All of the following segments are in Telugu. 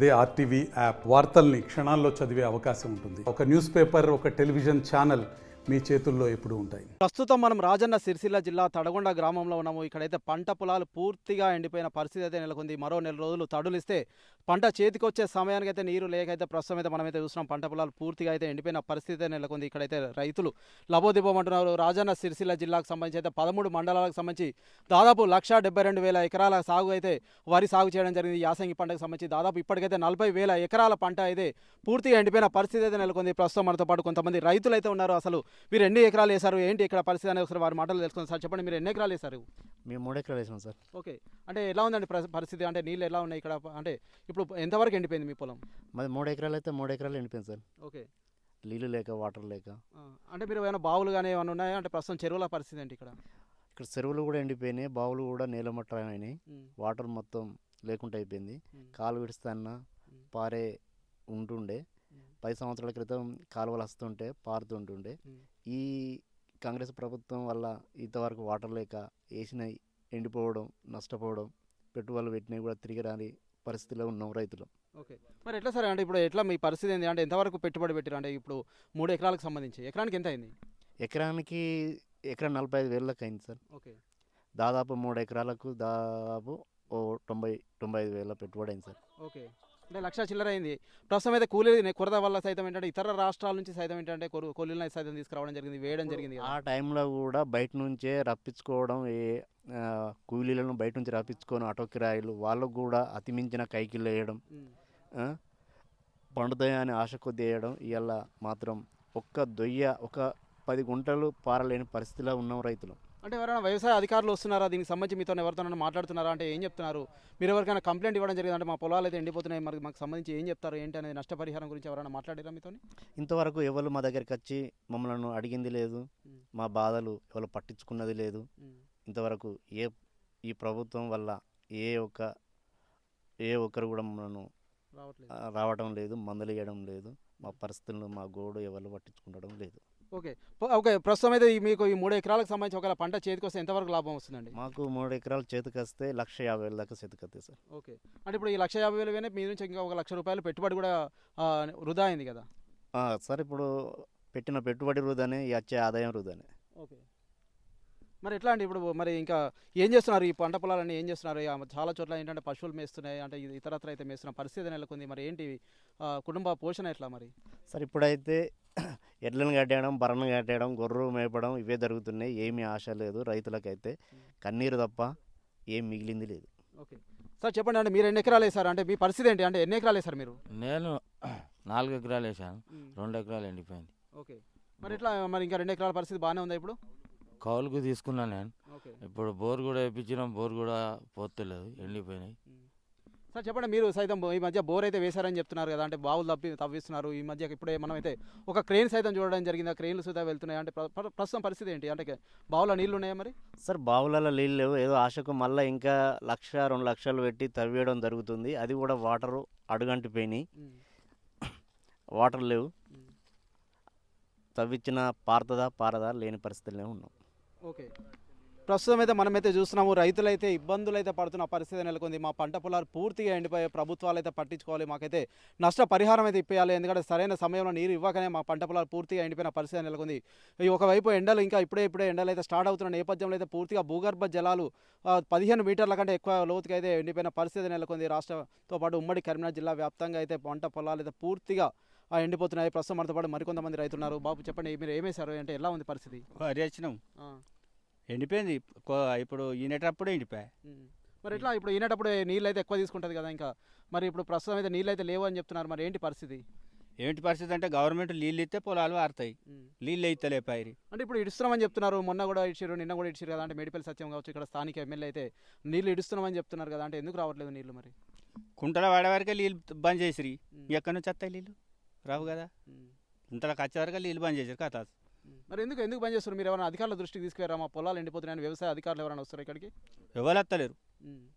అదే ఆర్టీవీ యాప్ వార్తల్ని క్షణాల్లో చదివే అవకాశం ఉంటుంది. ఒక న్యూస్ పేపర్, ఒక టెలివిజన్ ఛానల్ మీ చేతుల్లో ఎప్పుడూ ఉంటాయి. ప్రస్తుతం మనం రాజన్న సిరిసిల్ల జిల్లా తడగొండ గ్రామంలో ఉన్నాము. ఇక్కడైతే పంట పొలాలు పూర్తిగా ఎండిపోయిన పరిస్థితి అయితే నెలకొంది. మరో నెల రోజులు తడులిస్తే పంట చేతికొచ్చే సమయానికి అయితే నీరు లేకైతే ప్రస్తుతం అయితే మనమైతే చూస్తున్నాం పంట పొలాలు పూర్తిగా అయితే ఎండిపోయిన పరిస్థితి అయితే నెలకొంది. ఇక్కడైతే రైతులు లబోదిబోమంటున్నారు. రాజన్న సిరిసిల్ల జిల్లాకు సంబంధించి అయితే 13 మండలాలకు సంబంధించి దాదాపు 1,72,000 ఎకరాల సాగు అయితే వరి సాగు చేయడం జరిగింది. యాసంగి పంటకు సంబంధించి దాదాపు ఇప్పటికైతే 40,000 ఎకరాల పంట అయితే పూర్తిగా ఎండిపోయిన పరిస్థితి అయితే నెలకొంది. ప్రస్తుతం మనతో పాటు కొంతమంది రైతులు అయితే ఉన్నారు. అసలు మీరు ఎన్ని ఎకరాలు వేశారు, ఏంటి ఇక్కడ పరిస్థితి అనేది ఒకసారి వారి మాటలు తెలుసుకుందాం. సార్ చెప్పండి, మీరు ఎన్ని ఎకరాలు వేశారు? మేము 3 ఎకరాలు వేసాం సార్. ఓకే, అంటే ఎలా ఉందండి పరిస్థితి? అంటే నీళ్ళు ఎలా ఉన్నాయి ఇక్కడ? అంటే ఇప్పుడు ఎంతవరకు ఎండిపోయింది మీ పొలం? మాది 3 ఎకరాలు అయితే 3 ఎకరాలు ఎండిపోయింది సార్. ఓకే, నీళ్ళు లేక, వాటర్ లేక. అంటే మీరు ఏమైనా బావులు కానీ ఏమైనా ఉన్నాయా? అంటే ప్రస్తుతం చెరువుల పరిస్థితి ఏంటి ఇక్కడ? ఇక్కడ చెరువులు కూడా ఎండిపోయినాయి, బావులు కూడా నీలమట్టమైనాయి, వాటర్ మొత్తం లేకుండా అయిపోయింది. కాలు విడుస్తాన్న పారే ఉంటుండే, 10 సంవత్సరాల క్రితం కాలువలు వస్తుంటే పారుతుంటుండే. ఈ కాంగ్రెస్ ప్రభుత్వం వల్ల ఇంతవరకు వాటర్ లేక వేసిన ఎండిపోవడం, నష్టపోవడం, పెట్టుబడులు పెట్టినవి కూడా తిరిగి రాని పరిస్థితిలో ఉన్నాం రైతులు. ఓకే, మరి ఎట్లా సరే? అంటే ఇప్పుడు ఎట్లా మీ పరిస్థితి ఏంటి? అంటే ఎంతవరకు పెట్టుబడి పెట్టారు? అంటే ఇప్పుడు 3 ఎకరాలకు సంబంధించి ఎకరానికి ఎంత అయింది? ఎకరానికి ఎకరా 45,000 అయింది సార్. ఓకే, దాదాపు 3 ఎకరాలకు దాదాపు 90,000-95,000 పెట్టుబడి అయింది సార్. ఓకే, అంటే 1,00,000 చిల్లర అయింది. ప్రస్తుతం అయితే కూలీ కొరత వల్ల సైతం ఏంటంటే ఇతర రాష్ట్రాల నుంచి సైతం ఏంటంటే కూలీలను సైతం తీసుకురావడం జరిగింది, వేయడం జరిగింది. ఆ టైంలో కూడా బయట నుంచే రప్పించుకోవడం, కూలీలను బయట నుంచి రప్పించుకొని ఆటో కిరాయిలు వాళ్ళకు కూడా అతిమించిన కైకిళ్ళు వేయడం, పండుతాయని ఆశ కొద్ది వేయడం. ఇవాళ మాత్రం ఒక 10 గుంటలు పారలేని పరిస్థితిలో ఉన్నాం రైతులు. అంటే ఎవరైనా వ్యవసాయ అధికారులు వస్తున్నారా దీనికి సంబంధించి? మీతో ఎవరితోనైనా మాట్లాడుతున్నారా? అంటే ఏం చెప్తున్నారు? మీరు ఎవరికైనా కంప్లైంట్ ఇవ్వడం జరిగింది? అంటే మా పొలాలు అయితే ఎండిపోతున్నాయి, మరి మాకు సంబంధించి ఏం చెప్తారు ఏంటి అనేది నష్టపరిహారం గురించి ఎవరైనా మాట్లాడారా మీతో? ఇంతవరకు ఎవరు మా దగ్గరికి వచ్చి మమ్మల్ని అడిగింది లేదు, మా బాధలు ఎవరు పట్టించుకున్నది లేదు. ఇంతవరకు ఈ ప్రభుత్వం వల్ల ఏ ఒక్కరు కూడా మమ్మల్ని రావడం లేదు, మందులు వేయడం లేదు, మా పరిస్థితులను మా గోడు ఎవరు పట్టించుకుంటడం లేదు. ఓకే, ఓకే, ప్రస్తుతం అయితే మీకు ఈ 3 ఎకరాలకు సంబంధించి ఒకవేళ పంట చేతికి వస్తే ఎంతవరకు లాభం వస్తుందండి? మాకు 3 ఎకరాలు చేతికి వస్తే 1,50,000 దాకా చేతికి వస్తాయి సార్. ఓకే, అంటే ఇప్పుడు ఈ 1,50,000 మీ నుంచి ఇంకా 1,00,000 రూపాయలు పెట్టుబడి కూడా వృధా అయింది కదా సార్? ఇప్పుడు పెట్టిన పెట్టుబడి వృధానే, వచ్చే ఆదాయం వృధానే. ఓకే, మరి ఎట్లా అండి ఇప్పుడు? మరి ఇంకా ఏం చేస్తున్నారు? ఈ పంట పొలాలన్నీ ఏం చేస్తున్నారు? చాలా చోట్ల ఏంటంటే పశువులు మేస్తున్నాయి, అంటే ఇతరత్ర అయితే మేస్తున్న పరిస్థితి నెలకొంది. మరి ఏంటి కుటుంబ పోషణ ఎట్లా మరి? సార్ ఇప్పుడైతే ఎడ్లను కట్టేయడం, బర్రెను కట్టేయడం, గొర్రెలు మేపడం ఇవే జరుగుతున్నాయి. ఏమీ ఆశ లేదు రైతులకైతే, కన్నీరు తప్ప ఏం మిగిలింది లేదు. ఓకే, సార్ చెప్పండి, అంటే మీరు ఎన్ని ఎకరాలు వేశారు? అంటే మీ పరిస్థితి ఏంటి? అంటే ఎన్ని ఎకరాలు వేశారు మీరు? నేను 4 ఎకరాలు వేసాను, 2 ఎకరాలు ఎండిపోయింది. ఓకే, మరి ఎట్లా? మరి ఇంకా 2 ఎకరాల పరిస్థితి బాగానే ఉందా ఇప్పుడు? కౌలుకు తీసుకున్నాను నేను. ఓకే, ఇప్పుడు బోర్ కూడా వేయించినాం, బోర్ కూడా పోతలేదు, ఎండిపోయినాయి. సార్ చెప్పండి, మీరు సైతం ఈ మధ్య బోర్ అయితే వేశారని చెప్తున్నారు కదా, అంటే బావులు తవ్విస్తున్నారు ఈ మధ్య. ఇప్పుడే మనమైతే ఒక క్రెయిన్ సైతం చూడడం జరిగింది, ఆ క్రెయిన్లు సుధా వెళ్తున్నాయి. అంటే ప్రస్తుతం పరిస్థితి ఏంటి? అంటే బావుల నీళ్ళు ఉన్నాయా మరి? సార్ బావులలో నీళ్ళు లేవు, ఏదో ఆశకు మళ్ళీ ఇంకా 1,00,000-2 లక్షలు పెట్టి తవ్వేయడం జరుగుతుంది. అది కూడా వాటరు అడుగంటిపోయినాయి, వాటర్ లేవు. తవ్వించిన పారదా లేని పరిస్థితులనే ఉన్నాం. ఓకే, ప్రస్తుతం అయితే మనమైతే చూస్తున్నాము రైతులైతే ఇబ్బందులు అయితే పడుతున్న పరిస్థితి నెలకొంది. మా పంట పొలాలు పూర్తిగా ఎండిపోయే, ప్రభుత్వాలు అయితే పట్టించుకోవాలి, మాకైతే నష్టపరిహారం అయితే ఇప్పేయాలి. ఎందుకంటే సరైన సమయంలో నీరు ఇవ్వకనే మా పంట పొలాలు పూర్తిగా ఎండిపోయిన పరిస్థితి నెలకొంది. ఒకవైపు ఎండలు ఇంకా ఇప్పుడే ఎండలు అయితే స్టార్ట్ అవుతున్న నేపథ్యంలో అయితే పూర్తిగా భూగర్భ జలాలు 15 మీటర్ల కంటే ఎక్కువ లోతుగా అయితే ఎండిపోయిన పరిస్థితి నెలకొంది. రాష్ట్రంతో పాటు ఉమ్మడి కరీంనగర్ జిల్లా వ్యాప్తంగా అయితే పంట పొలాలు అయితే పూర్తిగా ఎండిపోతున్నాయి. ప్రస్తుతం మనతో పాటు మరికొంతమంది రైతులు ఉన్నారు. బాబు చెప్పండి, మీరు ఏమేశారు? అంటే ఎలా ఉంది పరిస్థితి? వరి వచ్చినాం, ఎండిపోయింది. ఇప్పుడు ఈనేటప్పుడు ఎండిపోయాయి. మరి ఎట్లా? ఇప్పుడు ఈనేటప్పుడు నీళ్ళు అయితే ఎక్కువ తీసుకుంటుంది కదా ఇంకా. మరి ఇప్పుడు ప్రస్తుతం అయితే నీళ్ళు అయితే లేవు అని చెప్తున్నారు, మరి ఏంటి పరిస్థితి? ఏంటి పరిస్థితి అంటే గవర్నమెంట్ నీళ్ళు ఇస్తే పొలాలు వారుతాయి, నీళ్ళు అయితే లేపాయి. అంటే ఇప్పుడు ఇడుస్తున్నామని చెప్తున్నారు, మొన్న కూడా ఇడిచారు, నిన్న కూడా ఇడిచారు కదా. అంటే మేడిపల్లి సత్యం కావచ్చు, ఇక్కడ స్థానిక ఎమ్మెల్యే అయితే నీళ్ళు ఇడుస్తున్నామని చెప్తున్నారు కదా. అంటే ఎందుకు రావట్లేదు నీళ్ళు మరి? కుంటల వాడే వరకే నీళ్ళు బంద్ చేసిరి, ఎక్కడి నుంచి వస్తాయి నీళ్ళు? రావు కదా. ఇంతలోకి వచ్చే వరకు నీళ్ళు బంద్ చేసారు కదా. మరి ఎందుకు బంద్ చేస్తారు? మీరు ఎవరైనా అధికారుల దృష్టికి తీసుకురా? మా పొలాలు ఎండిపోతున్నాయని వ్యవసాయ అధికారులు ఎవరైనా వస్తారు ఇక్కడికి? ఎవరు వస్తలేరు.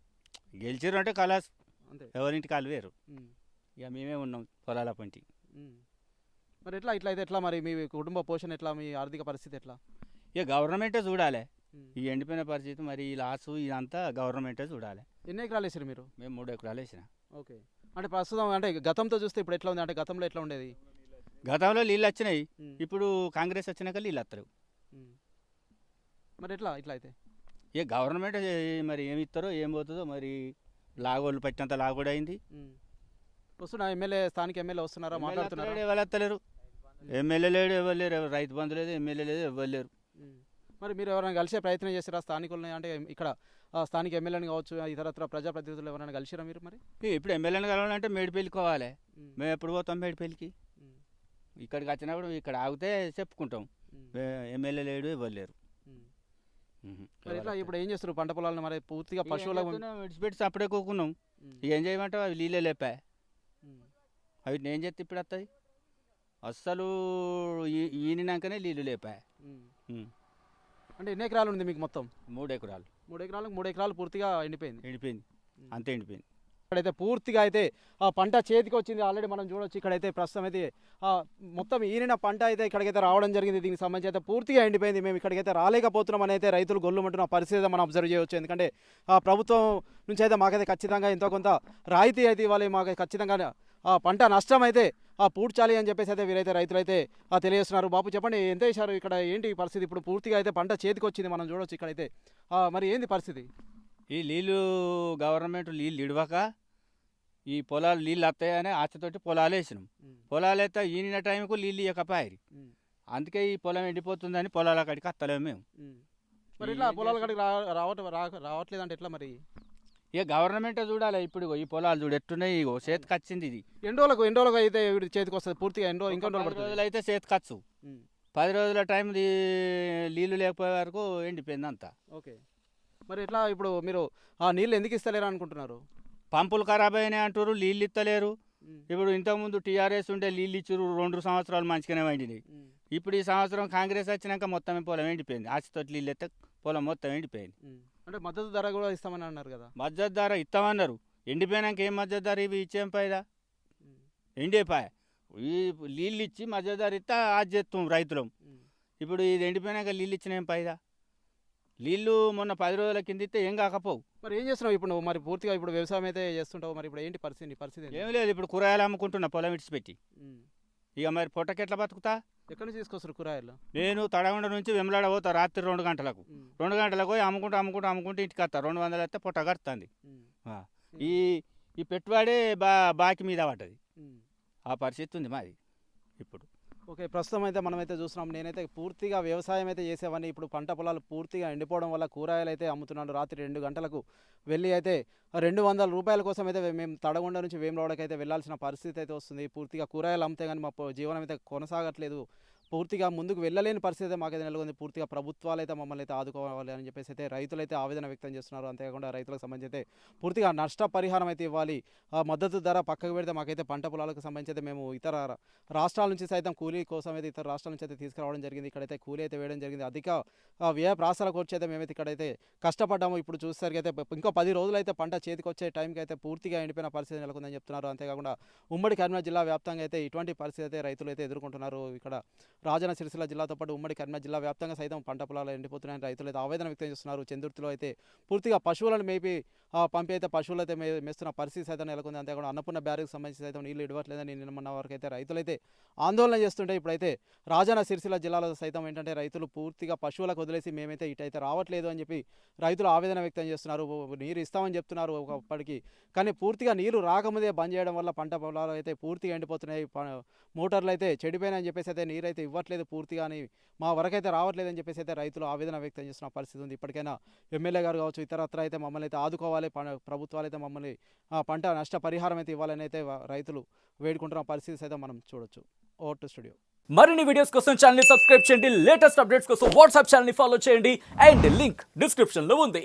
గెలిచారు అంటే కలాస్, అంతే, ఎవరింటి కాలు వేరు. ఇక మేమే ఉన్నాం పొలాల పంటి. మరి ఎట్లా అయితే ఎట్లా? మరి మీ కుటుంబ పోషణ ఎట్లా? మీ ఆర్థిక పరిస్థితి ఎట్లా? ఇక గవర్నమెంటే చూడాలి ఈ ఎండిపోయిన పరిస్థితి. మరి ఈ లాసు ఇదంతా గవర్నమెంటే చూడాలి. ఎన్ని ఎకరాలు వేసారు మీరు? మేము 3 ఎకరాలు వేసిన. ఓకే, అంటే ప్రస్తుతం అంటే గతంతో చూస్తే ఇప్పుడు ఎట్లా ఉంది అంటే గతంలో ఎట్లా ఉండేది? గతంలో నీళ్ళు వచ్చినాయి, ఉమ్, ఇప్పుడు కాంగ్రెస్ వచ్చినాక నీళ్ళు వస్తారు. ఉమ్. మరి ఎట్లా ఇట్లా అయితే? ఏ గవర్నమెంట్ మరి ఏమి ఇస్తారో ఏం పోతుందో మరి. లాగోళ్ళు పట్టినంత లాగోడు అయింది. వస్తున్నా ఎమ్మెల్యే స్థానిక ఎమ్మెల్యే వస్తున్నారా, మాట్లాడుతున్నారా? ఎవరు వస్తలేరు, ఎమ్మెల్యే లేడు, ఎవరు లేరు, రైతు బంధు లేదు, ఎమ్మెల్యే లేదు, ఎవరు లేరు. మరి మీరు ఎవరైనా కలిసే ప్రయత్నం చేస్తారా స్థానికులని? అంటే ఇక్కడ స్థానిక ఎమ్మెల్యేని కావచ్చు, ఇతరత్ర ప్రజాప్రతినిధులు ఎవరైనా కలిసిరా మీరు మరి? ఇప్పుడు ఎమ్మెల్యేని కలవాలంటే మేడిపల్లికి పోవాలి. మేము ఎప్పుడు పోతాం మేడిపల్లికి? ఇక్కడికి వచ్చినప్పుడు ఇక్కడ ఆగితే చెప్పుకుంటాం. ఎమ్మెల్యే లేడు, ఎవరు లేరు. మరి ఇట్లా ఇప్పుడు ఏం చేస్తారు పంట పొలాలను? మరి పూర్తిగా పశువుల విడిచిపెట్టి అప్పుడే కూకున్నాం. ఇక ఏం చేయమంటావు, అవి నీళ్ళే లేపా. అవి నేను చేస్తే ఇప్పుడు వస్తుంది. అస్సలు ఈనినాకనే నీళ్ళు లేపా. అంటే ఎన్ని ఎకరాలు ఉంది మీకు మొత్తం? 3 ఎకరాలు. 3 ఎకరాలు పూర్తిగా ఎండిపోయింది. ఎండిపోయింది, అంతే ఎండిపోయింది. ఇక్కడైతే పూర్తిగా అయితే ఆ పంట చేతికి వచ్చింది. ఆల్రెడీ మనం చూడొచ్చు ఇక్కడైతే ప్రస్తుతం అయితే మొత్తం ఈనిన పంట అయితే ఇక్కడికైతే రావడం జరిగింది. దీనికి సంబంధించి అయితే పూర్తిగా ఎండిపోయింది. మేము ఇక్కడికైతే రాలేకపోతున్నాం అని అయితే రైతులు గొల్లుమంటున్న పరిస్థితి అయితే మనం అబ్జర్వ్ చేయవచ్చు. ఎందుకంటే ప్రభుత్వం నుంచి అయితే మాకైతే ఖచ్చితంగా ఎంతో కొంత రాయితీ అయితే ఇవ్వాలి, మాకు ఖచ్చితంగా పంట నష్టం అయితే పూడ్చాలి అని చెప్పేసి అయితే వీరైతే రైతులు అయితే తెలియజేస్తున్నారు. బాబు చెప్పండి, ఎంత వేశారు ఇక్కడ, ఏంటి పరిస్థితి? ఇప్పుడు పూర్తిగా అయితే పంట చేతికి వచ్చింది, మనం చూడొచ్చు ఇక్కడైతే. మరి ఏంది పరిస్థితి? ఈ నీళ్ళు గవర్నమెంట్ నీళ్ళు ఇడవక ఈ పొలాలు నీళ్ళు వస్తాయని ఆశతోటి పొలాలు వేసినాం. పొలాలు అయితే ఈనిన టైంకు నీళ్ళు ఇవ్వకపోయారు. అందుకే ఈ పొలం ఎండిపోతుందని పొలాల కాడికి వస్తలేము మేము. మరి ఇట్లా పొలాల కాడికి రావట్లేదు అంటే ఎట్లా మరి? ఇక గవర్నమెంట్ చూడాలి. ఇప్పుడు ఈ పొలాలు చూడు ఎట్టున్నాయి, ఇగో చేతికి వచ్చింది. ఇది ఎన్ని రోజులకు అయితే చేతికి వస్తుంది పూర్తిగా? ఇంకా 10 రోజులు అయితే చేతికి వచ్చు. 10 రోజుల టైం నీళ్ళు లేకపోయే వరకు ఎండిపోయింది అంతా. ఓకే, మరి ఎట్లా ఇప్పుడు మీరు నీళ్ళు ఎందుకు ఇస్తలేరు అనుకుంటున్నారు? పంపులు ఖరాబ్ అయినాయి అంటారు, నీళ్ళు ఇస్తలేరు. ఇప్పుడు ఇంతకుముందు టీఆర్ఎస్ ఉంటే నీళ్ళు ఇచ్చారు, 2 సంవత్సరాలు మంచిగానే వండినాయి. ఇప్పుడు ఈ సంవత్సరం కాంగ్రెస్ వచ్చినాక మొత్తం పొలం ఎండిపోయింది. ఆశతో నీళ్ళు ఎత్తే పొలం మొత్తం ఎండిపోయింది. అంటే మద్దతు ధర కూడా ఇస్తామని అన్నారు కదా? మద్దతు ధర ఇస్తామన్నారు, ఎండిపోయినాక ఏం మద్దతు ధర ఇవి ఇచ్చేం పైదా? ఎండిపోయా ఈ నీళ్ళు ఇచ్చి మద్దతు ధర ఇస్తే అది చేస్తాం రైతులం. ఇప్పుడు ఇది ఎండిపోయినాక నీళ్ళు ఇచ్చిన ఏం పైదా? నీళ్ళు మొన్న 10 రోజుల కింద ఇస్తే ఏం కాకపోవు. మరి ఏం చేస్తున్నావు ఇప్పుడు? మరి పూర్తిగా ఇప్పుడు వ్యవసాయం అయితే చేస్తుంటావు, మరి ఇప్పుడు ఏంటి పరిస్థితి? ఏం లేదు, ఇప్పుడు కూరగాయలు అమ్ముకుంటున్నా పొలం విడిచిపెట్టి. ఇక మరి పొట్టకెట్లా బతుకుతా? ఎక్కడి నుంచి తీసుకొస్తారు కూరగాయలు? నేను తడగొండ నుంచి వెమ్లాడ పోతా రాత్రి 2 గంటలకు. 2 గంటలకు పోయి అమ్ముకుంటూ ఇంటికి వస్తా. 200 అయితే పొట్ట కడుతుంది. ఈ పెట్టుబడే బాకీ మీద పడ్డది. ఆ పరిస్థితి ఉంది మాది ఇప్పుడు. ఓకే, ప్రస్తుతం అయితే మనమైతే చూస్తున్నాం. నేనైతే పూర్తిగా వ్యవసాయం అయితే చేసేవాడిని. ఇప్పుడు పంట పొలాలు పూర్తిగా ఎండిపోవడం వల్ల కూరగాయలు అయితే అమ్ముతున్నాను. రాత్రి 2 గంటలకు వెళ్ళి అయితే 200 రూపాయల కోసం అయితే మేము తడగొండ నుంచి వేములవాడకి అయితే వెళ్ళాల్సిన పరిస్థితి అయితే వస్తుంది. పూర్తిగా కూరగాయలు అమ్మితే కానీ మా జీవనం అయితే కొనసాగట్లేదు. పూర్తిగా ముందుకు వెళ్ళలేని పరిస్థితి మాకైతే నెలకొంది. పూర్తిగా ప్రభుత్వాలు అయితే మమ్మల్ని అయితే ఆదుకోవాలి అని చెప్పేసి అయితే రైతులైతే ఆవేదన వ్యక్తం చేస్తున్నారు. అంతేకాకుండా రైతులకు సంబంధించి అయితే పూర్తిగా నష్టపరిహారం అయితే ఇవ్వాలి. మద్దతు ధర పక్కకు పెడితే మాకైతే పంట పొలాలకు సంబంధించి అయితే మేము ఇతర రాష్ట్రాల నుంచి సైతం కూలీ కోసం అయితే ఇతర రాష్ట్రాల నుంచి అయితే తీసుకురావడం జరిగింది. ఇక్కడైతే కూలీ అయితే వేయడం జరిగింది. అధిక వ్యయ ప్రాసాలకు వచ్చి అయితే మేమైతే ఇక్కడైతే కష్టపడ్డాము. ఇప్పుడు చూసేసరికి అయితే ఇంకో 10 రోజులు అయితే పంట చేతికి వచ్చే టైంకి అయితే పూర్తిగా ఎండిపోయిన పరిస్థితి నెలకొందని చెప్తున్నారు. అంతేకాకుండా ఉమ్మడి కరీంనగర్ జిల్లా వ్యాప్తంగా అయితే ఇటువంటి పరిస్థితి అయితే రైతులు అయితే ఎదుర్కొంటున్నారు. ఇక్కడ రాజన్న సిరిసిల్ల జిల్లాతో పాటు ఉమ్మడి కరీంనగర్ జిల్లా వ్యాప్తంగా సైతం పంట పొలాలు ఎండిపోతున్నాయని రైతులు అయితే ఆవేదన వ్యక్తం చేస్తున్నారు. చందుర్తిలో అయితే పూర్తిగా పశువులను మేపి పంపి అయితే పశువులు అయితే మేస్తున్న పరిస్థితి సైతం నెలకొంది. అంతేకాకుండా అన్నపూర్ణ బ్యారేజ్కి సంబంధించి సైతం నీళ్లు ఇవ్వట్లేదని నిన్న వరకు అయితే రైతులైతే ఆందోళన చేస్తుంటే ఇప్పుడైతే రాజన్న సిరిసిల్ల జిల్లాలో సైతం ఏంటంటే రైతులు పూర్తిగా పశువులకు వదిలేసి మేమైతే ఇటైతే రావట్లేదు అని చెప్పి రైతులు ఆవేదన వ్యక్తం చేస్తున్నారు. నీరు ఇస్తామని చెప్తున్నారు ఒకప్పటికి, కానీ పూర్తిగా నీరు రాకముందే బంద్ చేయడం వల్ల పంట పొలాలు అయితే పూర్తిగా ఎండిపోతున్నాయి. మోటార్లు అయితే చెడిపోయినాయని చెప్పేసి అయితే నీరు అయితే ఇవ్వట్లేదు పూర్తిగా అని, మా వరకైతే రావట్లేదని చెప్పేసి అయితే రైతులు ఆవేదన వ్యక్తం చేస్తున్న పరిస్థితి ఉంది. ఇప్పటికైనా ఎమ్మెల్యే గారు కావచ్చు, ఇతరత్ర అయితే మమ్మల్ని అయితే ఆదుకోవాలి, ప్రభుత్వాలు అయితే మమ్మల్ని పంట నష్ట పరిహారం అయితే ఇవ్వాలని అయితే రైతులు వేడుకుంటున్న పరిస్థితి అయితే మనం చూడొచ్చు. Over to studio. మరిన్ని వీడియోస్ కోసం ఛానల్ ని సబ్స్క్రైబ్ చేయండి. లేటెస్ట్ అప్డేట్స్ కోసం వాట్సాప్ ఛానల్ ని ఫాలో చేయండి. అండ్ లింక్ డిస్క్రిప్షన్ లో ఉంది.